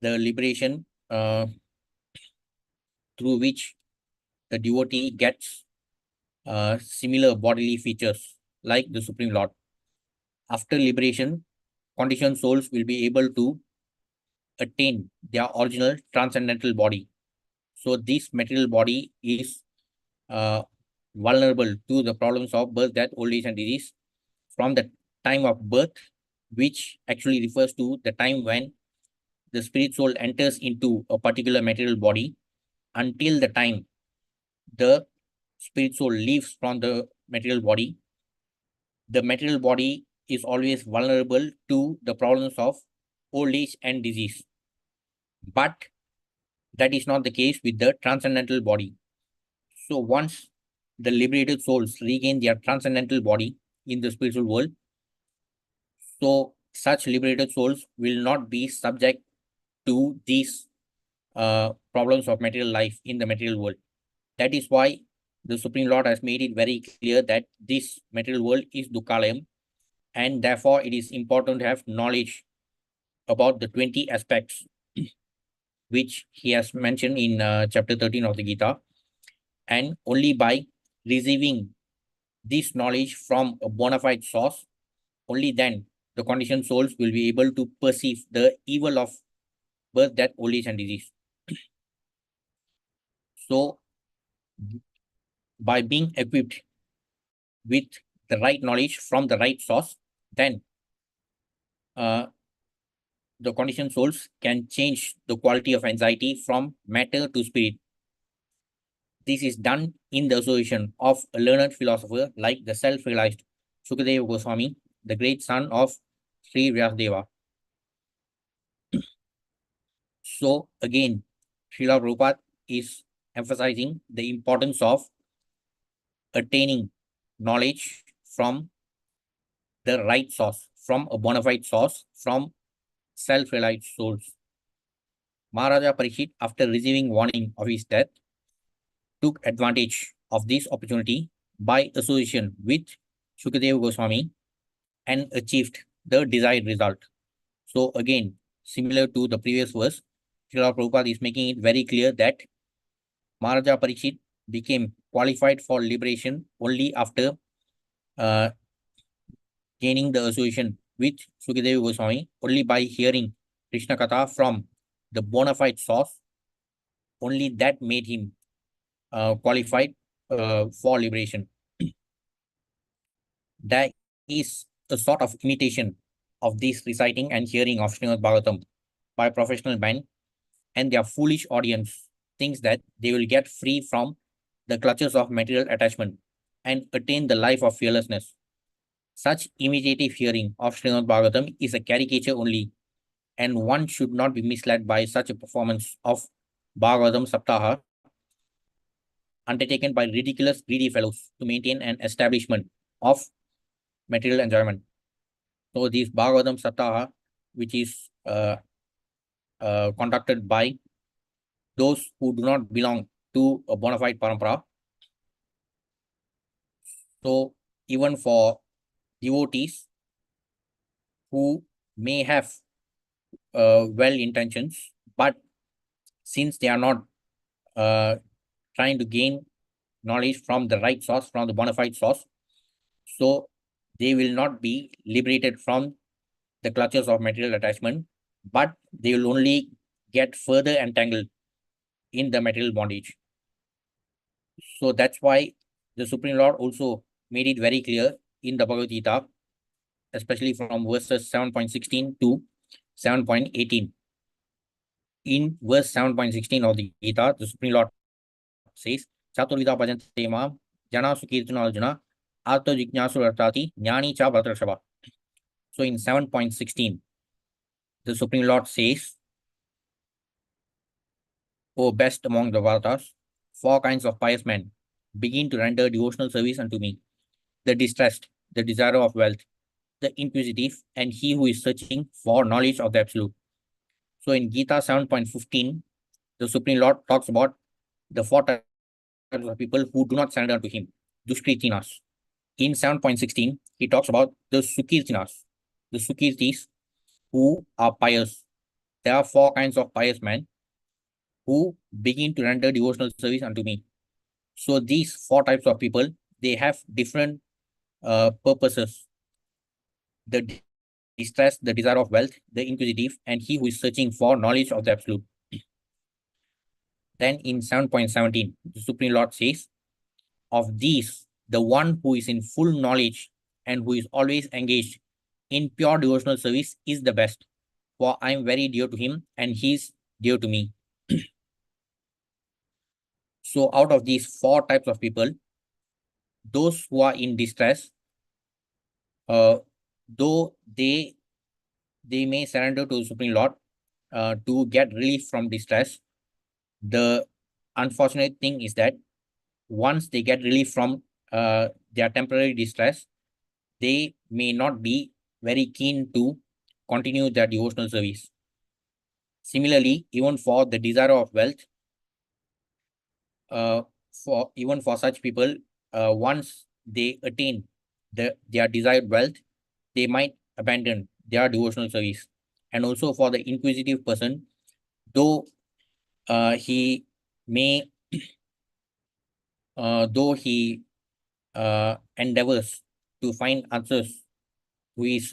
the liberation through which the devotee gets similar bodily features like the Supreme Lord. After liberation, conditioned souls will be able to attain their original transcendental body. So this material body is vulnerable to the problems of birth, death, old age, and disease from the time of birth, which actually refers to the time when the spirit soul enters into a particular material body, until the time the spirit soul leaves from the material body. The material body is always vulnerable to the problems of old age and disease. But that is not the case with the transcendental body. So once the liberated souls regain their transcendental body in the spiritual world, so such liberated souls will not be subject to these problems of material life in the material world. That is why the Supreme Lord has made it very clear that this material world is Dukkalayam, and therefore it is important to have knowledge about the 20 aspects which he has mentioned in chapter 13 of the Gita. And only by receiving this knowledge from a bona fide source, only then the conditioned souls will be able to perceive the evil of birth, death, old age, and disease. So, by being equipped with the right knowledge from the right source, then the conditioned souls can change the quality of anxiety from matter to spirit. This is done in the association of a learned philosopher like the self-realized Sukadeva Goswami, the great son of Sri Vyasadeva. So again, Srila Prabhupada is emphasizing the importance of attaining knowledge from the right source, from a bona fide source, from self-realized souls. Maharaja Parikshit, after receiving warning of his death, took advantage of this opportunity by association with Shukadeva Goswami and achieved the desired result. So again, similar to the previous verse, Srila Prabhupada is making it very clear that Maharaja Parikshit became qualified for liberation only after gaining the association with Shukadeva Goswami, only by hearing Krishna Katha from the bona fide source. Only that made him qualified for liberation. There is a sort of imitation of this reciting and hearing of Srimad Bhagavatam by professional men, and their foolish audience thinks that they will get free from the clutches of material attachment and attain the life of fearlessness. Such imitative hearing of Srimad Bhagavatam is a caricature only, and one should not be misled by such a performance of Bhagavatam Saptaha undertaken by ridiculous, greedy fellows to maintain an establishment of material enjoyment. So this Bhagavatam Saptaha, which is conducted by those who do not belong to a bona fide parampara. So even for devotees who may have well intentions, but since they are not trying to gain knowledge from the right source, from the bona fide source, so they will not be liberated from the clutches of material attachment, but they will only get further entangled in the material bondage. So that's why the Supreme Lord also made it very clear in the Bhagavad Gita, especially from verses 7.16 to 7.18. In verse 7.16 of the Gita, the Supreme Lord says, Chaturvida bhajante mam jana sukirtana arjuna atto jignasu artati jnani cha bhadrashava. So in 7.16, the Supreme Lord says, O best among the Vartas, 4 kinds of pious men begin to render devotional service unto me: the distressed, the desirer of wealth, the inquisitive, and he who is searching for knowledge of the Absolute. So in Gita 7.15, the Supreme Lord talks about the 4 types of people who do not surrender to him, Dushkritinas. In 7.16, he talks about the Sukirtinas, the Sukirtis who are pious. There are 4 kinds of pious men who begin to render devotional service unto me. So these 4 types of people, they have different purposes. The distress, the desire of wealth, the inquisitive, and he who is searching for knowledge of the absolute. Then in 7.17, the Supreme Lord says, of these, the one who is in full knowledge and who is always engaged in pure devotional service is the best, for I am very dear to him and he is dear to me. So out of these four types of people, those who are in distress, though they may surrender to the Supreme Lord to get relief from distress, the unfortunate thing is that once they get relief from their temporary distress, they may not be very keen to continue their devotional service. Similarly, even for the desire of wealth, for such people, once they attain their desired wealth, they might abandon their devotional service. And also for the inquisitive person, though he may, though he endeavors to find answers to his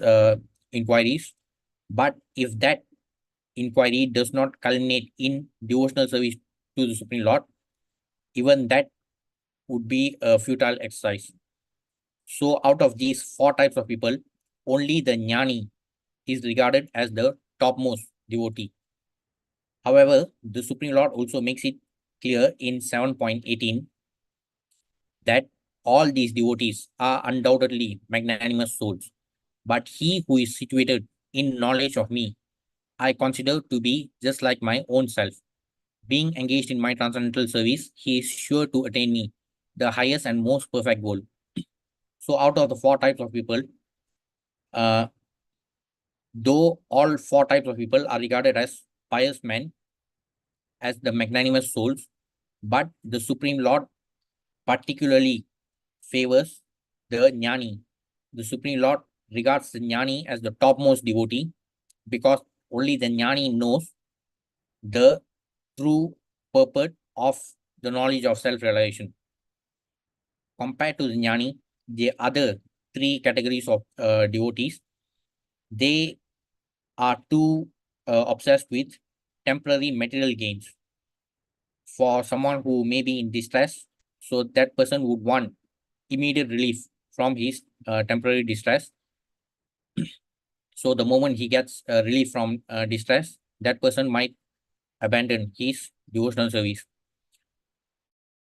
inquiries, but if that inquiry does not culminate in devotional service to the Supreme Lord, even that would be a futile exercise. So out of these four types of people, only the jnani is regarded as the topmost devotee. However, the Supreme Lord also makes it clear in 7.18 that all these devotees are undoubtedly magnanimous souls, but he who is situated in knowledge of me, I consider to be just like my own self. Being engaged in my transcendental service, he is sure to attain me, the highest and most perfect goal. So out of the four types of people, uh, though all four types of people are regarded as pious men, as the magnanimous souls, but the Supreme Lord particularly favors the jnani. The Supreme Lord regards the jnani as the topmost devotee because only the jnani knows the true purport of the knowledge of self-realization. Compared to the jnani, the other three categories of devotees, they are too obsessed with temporary material gains. For someone who may be in distress, so that person would want immediate relief from his temporary distress. So the moment he gets relief from distress, that person might abandon his devotional service.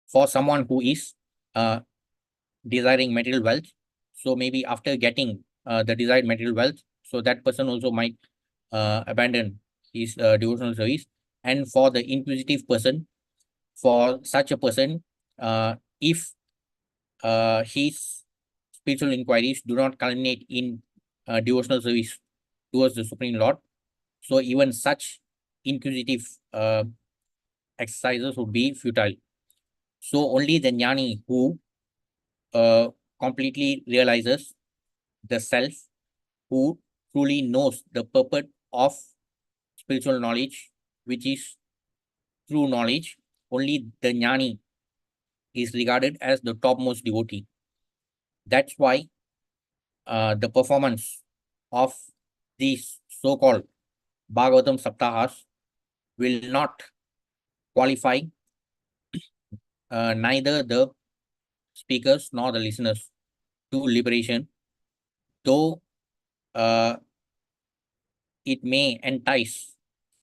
For someone who is uh, desiring material wealth, so maybe after getting the desired material wealth, so that person also might abandon his devotional service. And for the inquisitive person, for such a person, if his spiritual inquiries do not culminate in devotional service towards the Supreme Lord, so even such inquisitive exercises would be futile. So only the jnani who completely realizes the self, who truly knows the purpose of spiritual knowledge, which is true knowledge, only the jnani is regarded as the topmost devotee. That's why the performance of these so-called Bhagavatam Saptahas will not qualify neither the speakers nor the listeners to liberation, though uh, it may entice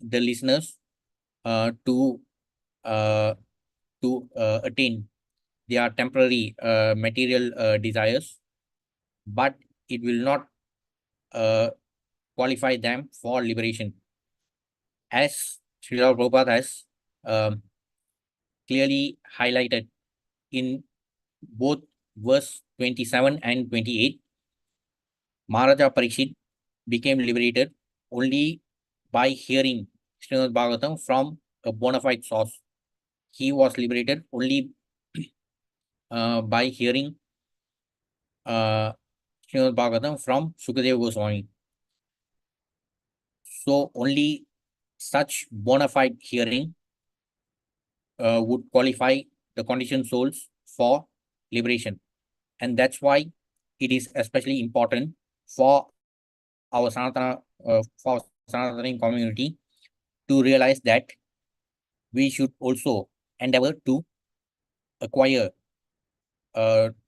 the listeners to uh, attain their temporary material desires, but it will not uh, qualify them for liberation. As Srila Prabhupada has um, clearly highlighted in both verse 27 and 28, Maharaja Parikshit became liberated only by hearing Srimad Bhagavatam from a bona fide source. He was liberated only by hearing Srimad Bhagavatam from Sukadeva Goswami. So only such bona fide hearing would qualify the conditioned souls for liberation. And that's why it is especially important for us our Sanatana, for Sanatana community to realize that we should also endeavor to acquire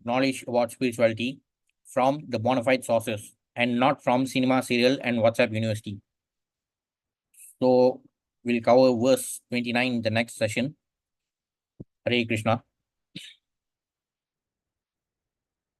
knowledge about spirituality from the bona fide sources and not from cinema, serial, and WhatsApp University. So we'll cover verse 29 in the next session. Hare Krishna.